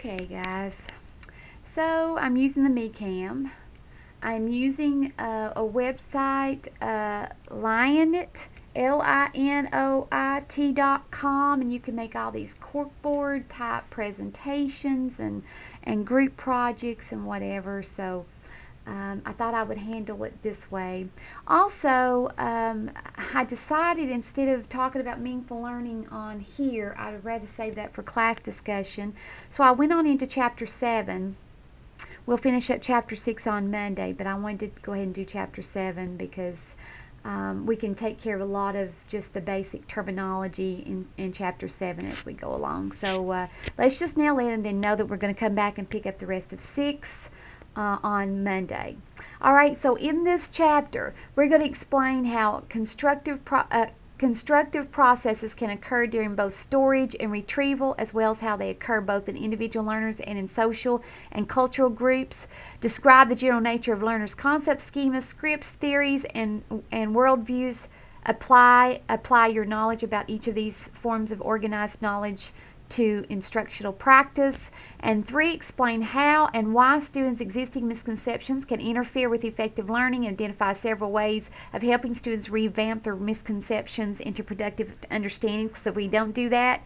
Okay, guys. So I'm using the MeCam. I'm using a website, Linoit, LINOIT.com, and you can make all these corkboard type presentations and group projects and whatever. So I thought I would handle it this way. Also, I decided instead of talking about meaningful learning on here, I would rather save that for class discussion. So I went on into Chapter 7. We'll finish up Chapter 6 on Monday, but I wanted to go ahead and do Chapter 7 because we can take care of a lot of just the basic terminology in Chapter 7 as we go along. So let's just nail it and then know that we're going to come back and pick up the rest of 6 on Monday. Alright, so in this chapter, we're going to explain how constructive processes can occur during both storage and retrieval, as well as how they occur both in individual learners and in social and cultural groups. Describe the general nature of learners' concepts, schemas, scripts, theories, and worldviews. Apply your knowledge about each of these forms of organized knowledge to instructional practice. And 3, explain how and why students' existing misconceptions can interfere with effective learning, and identify several ways of helping students revamp their misconceptions into productive understanding. So if we don't do that,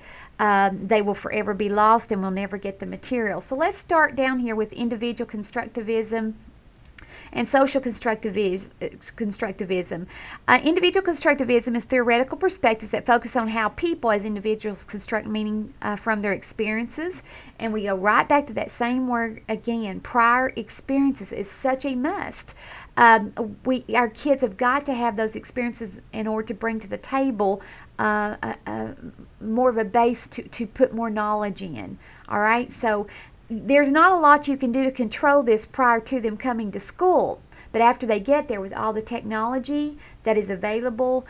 they will forever be lost and we'll never get the material. So let's start down here with individual constructivism and social constructivism. Individual constructivism is theoretical perspectives that focus on how people as individuals construct meaning from their experiences. And we go right back to that same word again. Prior experiences is such a must. Our kids have got to have those experiences in order to bring to the table more of a base to put more knowledge in. All right, so there's not a lot you can do to control this prior to them coming to school. But after they get there with all the technology that is available,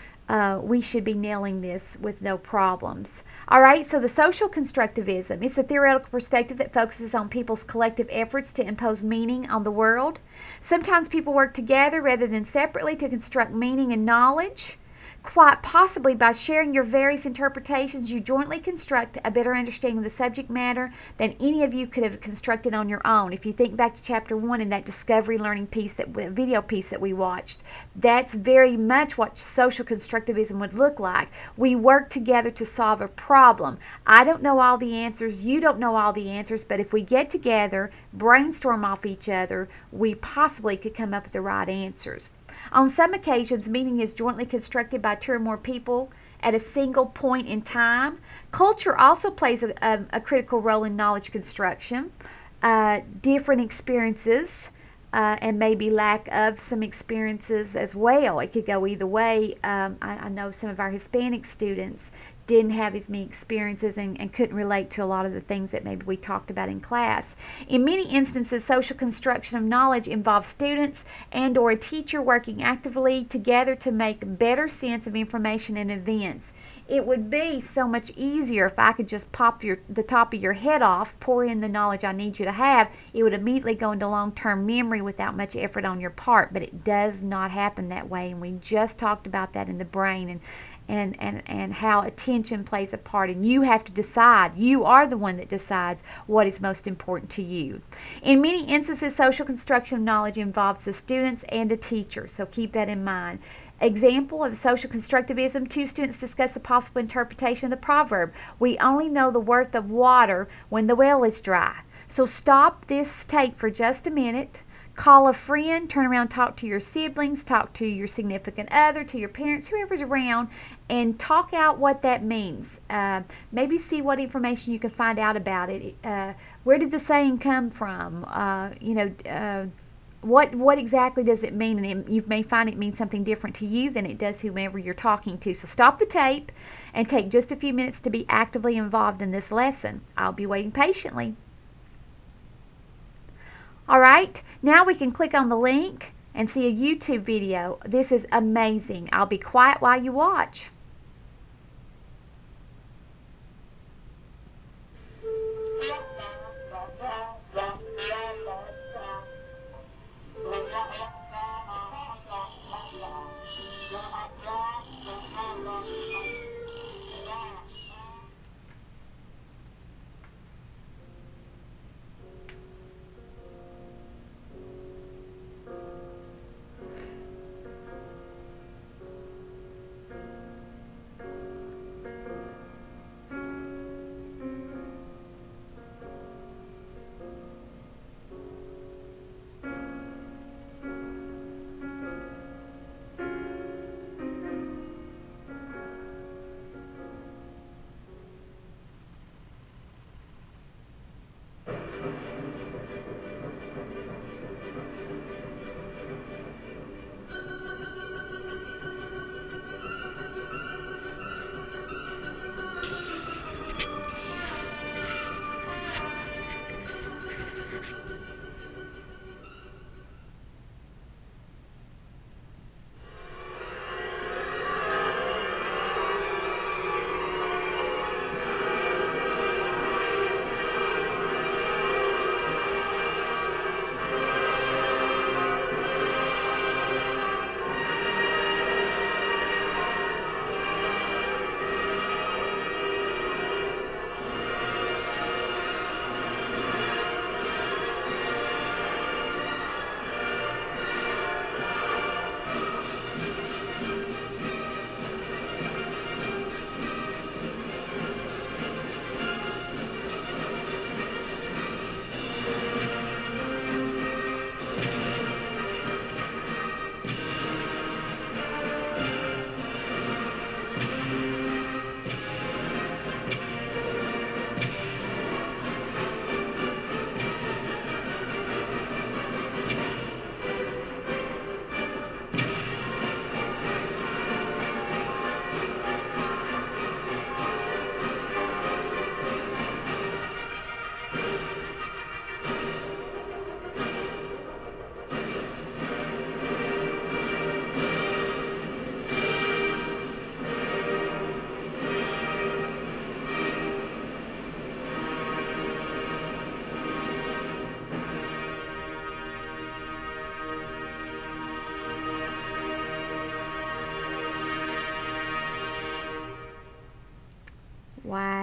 we should be nailing this with no problems. Alright, so the social constructivism. It's a theoretical perspective that focuses on people's collective efforts to impose meaning on the world. Sometimes people work together rather than separately to construct meaning and knowledge. Quite possibly by sharing your various interpretations, you jointly construct a better understanding of the subject matter than any of you could have constructed on your own. If you think back to Chapter 1 and that discovery learning piece, that video piece that we watched, that's very much what social constructivism would look like. We work together to solve a problem. I don't know all the answers, you don't know all the answers, but if we get together, brainstorm off each other, we possibly could come up with the right answers. On some occasions, meaning is jointly constructed by 2 or more people at a single point in time. Culture also plays a critical role in knowledge construction. Different experiences and maybe lack of some experiences as well. It could go either way. I know some of our Hispanic students didn't have as many experiences and couldn't relate to a lot of the things that maybe we talked about in class. In many instances, social construction of knowledge involves students and or a teacher working actively together to make better sense of information and events. It would be so much easier if I could just pop the top of your head off, pour in the knowledge I need you to have. It would immediately go into long-term memory without much effort on your part, but it does not happen that way, and we just talked about that in the brain and how attention plays a part, and you have to decide. You are the one that decides what is most important to you. In many instances, social construction of knowledge involves the students and the teacher, so keep that in mind. Example of social constructivism: 2 students discuss a possible interpretation of the proverb, "We only know the worth of water when the well is dry." So stop this tape for just a minute. Call a friend, turn around, talk to your siblings, talk to your significant other, to your parents, whoever's around, and talk out what that means. Maybe see what information you can find out about it. Where did the saying come from? What exactly does it mean? And you may find it means something different to you than it does whomever you're talking to. So stop the tape and take just a few minutes to be actively involved in this lesson. I'll be waiting patiently. Alright, now we can click on the link and see a YouTube video. This is amazing. I'll be quiet while you watch.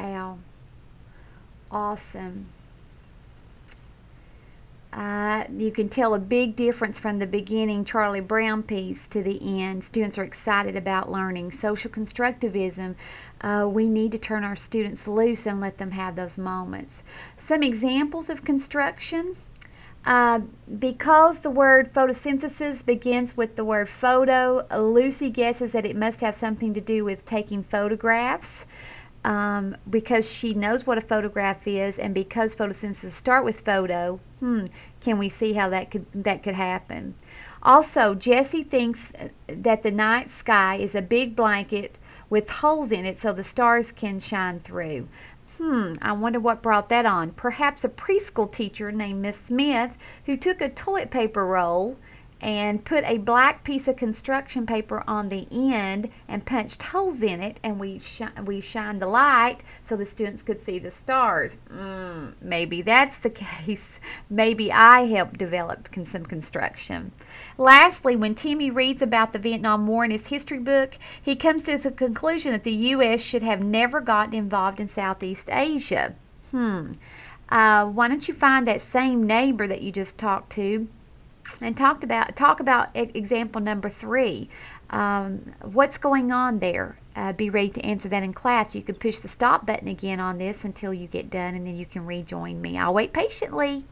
Wow. Awesome. You can tell a big difference from the beginning Charlie Brown piece to the end. Students are excited about learning. Social constructivism, we need to turn our students loose and let them have those moments. Some examples of construction. Because the word photosynthesis begins with the word photo, Lucy guesses that it must have something to do with taking photographs. Because she knows what a photograph is, and because photosynthesis start with photo, can we see how that could happen? Also, Jessie thinks that the night sky is a big blanket with holes in it so the stars can shine through. I wonder what brought that on. Perhaps a preschool teacher named Miss Smith who took a toilet paper roll and put a black piece of construction paper on the end and punched holes in it, and we shined the light so the students could see the stars. Maybe that's the case. Maybe I helped develop some construction. Lastly, when Timmy reads about the Vietnam War in his history book, he comes to the conclusion that the U.S. should have never gotten involved in Southeast Asia. Why don't you find that same neighbor that you just talked to and talk about example number 3. What's going on there? Be ready to answer that in class. You can push the stop button again on this until you get done, and then you can rejoin me. I'll wait patiently.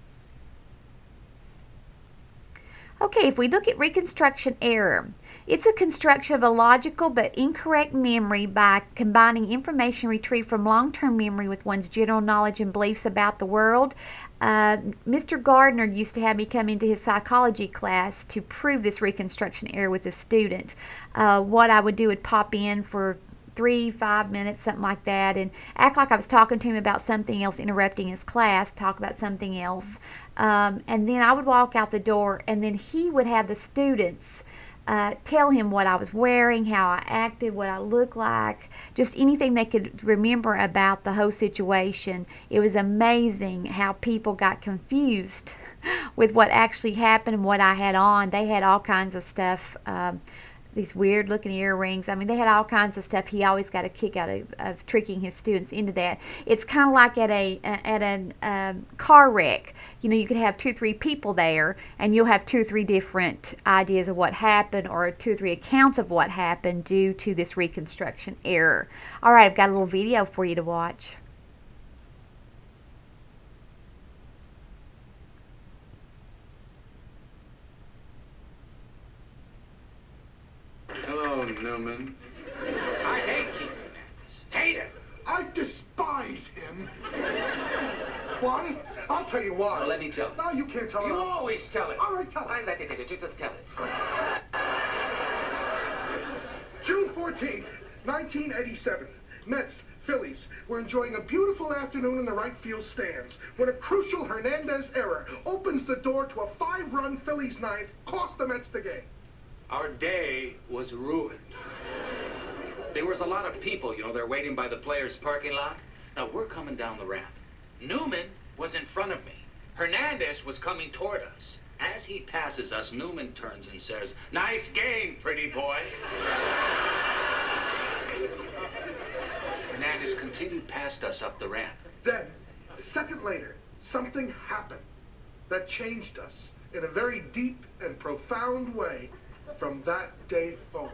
Okay, if we look at reconstruction error, it's a construction of a logical but incorrect memory by combining information retrieved from long-term memory with one's general knowledge and beliefs about the world. Mr. Gardner used to have me come into his psychology class to prove this reconstruction error with a student. What I would do would pop in for 3-5 minutes, something like that, and act like I was talking to him about something else, interrupting his class, talk about something else. And then I would walk out the door, and then he would have the students tell him what I was wearing, how I acted, what I looked like, just anything they could remember about the whole situation. It was amazing how people got confused with what actually happened and what I had on. They had all kinds of stuff, these weird looking earrings. I mean, they had all kinds of stuff. He always got a kick out of tricking his students into that. It's kind of like at a car wreck. You know, you could have 2 or 3 people there, and you'll have 2 or 3 different ideas of what happened, or 2 or 3 accounts of what happened due to this reconstruction error. All right, I've got a little video for you to watch. Hello, Newman. I hate Keith. Hate him. I despise him. Why? I'll tell you why. Well, let me tell you. No, you can't tell You it. always tell it. All right, tell I it. let it. Just tell it. June 14th, 1987. Mets, Phillies were enjoying a beautiful afternoon in the right field stands when a crucial Hernandez error opens the door to a 5-run Phillies ninth, cost the Mets the game. Our day was ruined. There was a lot of people, you know, they're waiting by the players' parking lot. Now, we're coming down the ramp. Newman was in front of me. Hernandez was coming toward us. As he passes us, Newman turns and says, "Nice game, pretty boy." Hernandez continued past us up the ramp. Then, a second later, something happened that changed us in a very deep and profound way from that day forward.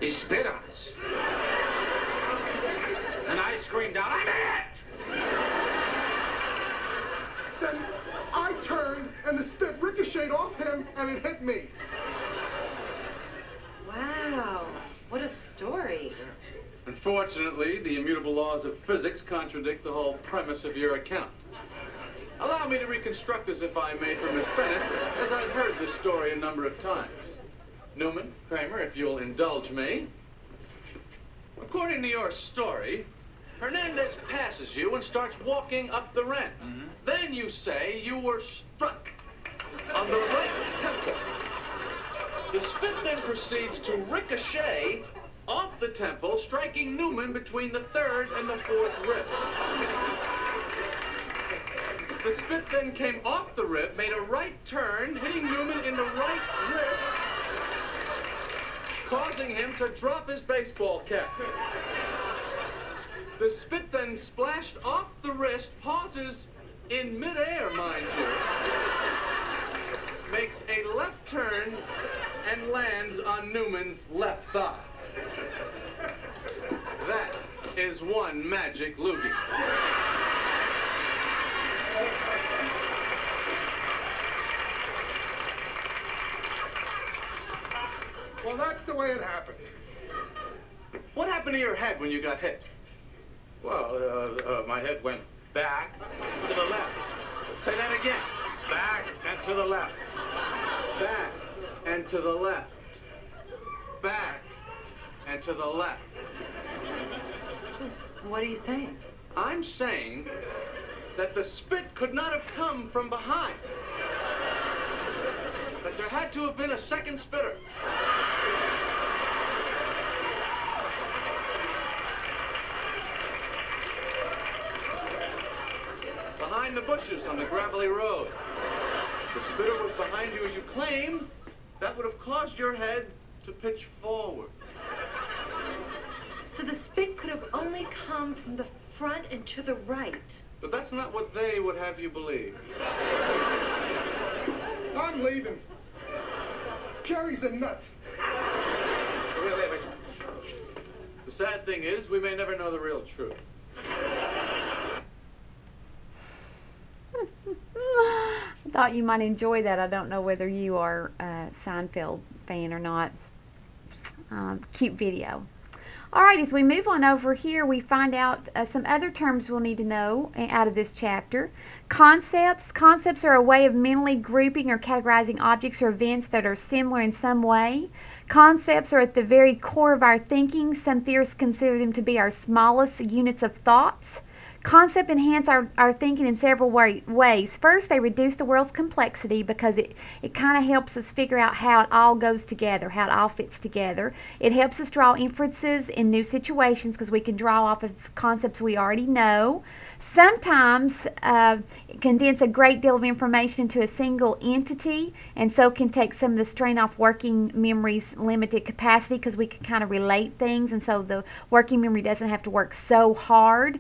He spit on us. And I screamed out, "I'm it!" Then I turned and the spit ricocheted off him and it hit me. Wow, what a story. Unfortunately, the immutable laws of physics contradict the whole premise of your account. Allow me to reconstruct this, if I may, for Miss Bennett, as I've heard this story a number of times. Newman, Kramer, if you'll indulge me. According to your story, Hernandez passes you and starts walking up the ramp. Then you say you were struck on the right temple. The spit then proceeds to ricochet off the temple, striking Newman between the 3rd and the 4th rib. The spit then came off the rib, made a right turn, hitting Newman in the right rib, causing him to drop his baseball cap. The spit then splashed off the wrist, pauses in midair, mind you, makes a left turn, and lands on Newman's left thigh. That is one magic loogie. Well, that's the way it happened. What happened to your head when you got hit? Well, my head went back to the left. Say that again. Back and to the left. Back and to the left. Back and to the left. What are you saying? I'm saying that the spit could not have come from behind. That there had to have been a second spitter. Behind the bushes on the gravelly road. If the spitter was behind you as you claim, that would have caused your head to pitch forward. So the spit could have only come from the front and to the right. But that's not what they would have you believe. I'm leaving. Jerry's a nut. Wait. The sad thing is, we may never know the real truth. I thought you might enjoy that. I don't know whether you are a Seinfeld fan or not. Cute video. Alright, as we move on over here, we find out some other terms we'll need to know out of this chapter. Concepts. Concepts are a way of mentally grouping or categorizing objects or events that are similar in some way. Concepts are at the very core of our thinking. Some theorists consider them to be our smallest units of thoughts. Concepts enhance our thinking in several ways. First, they reduce the world's complexity because it kind of helps us figure out how it all goes together, how it all fits together. It helps us draw inferences in new situations because we can draw off of concepts we already know. Sometimes condense a great deal of information to a single entity, and so can take some of the strain off working memory's limited capacity because we can kind of relate things, and so the working memory doesn't have to work so hard.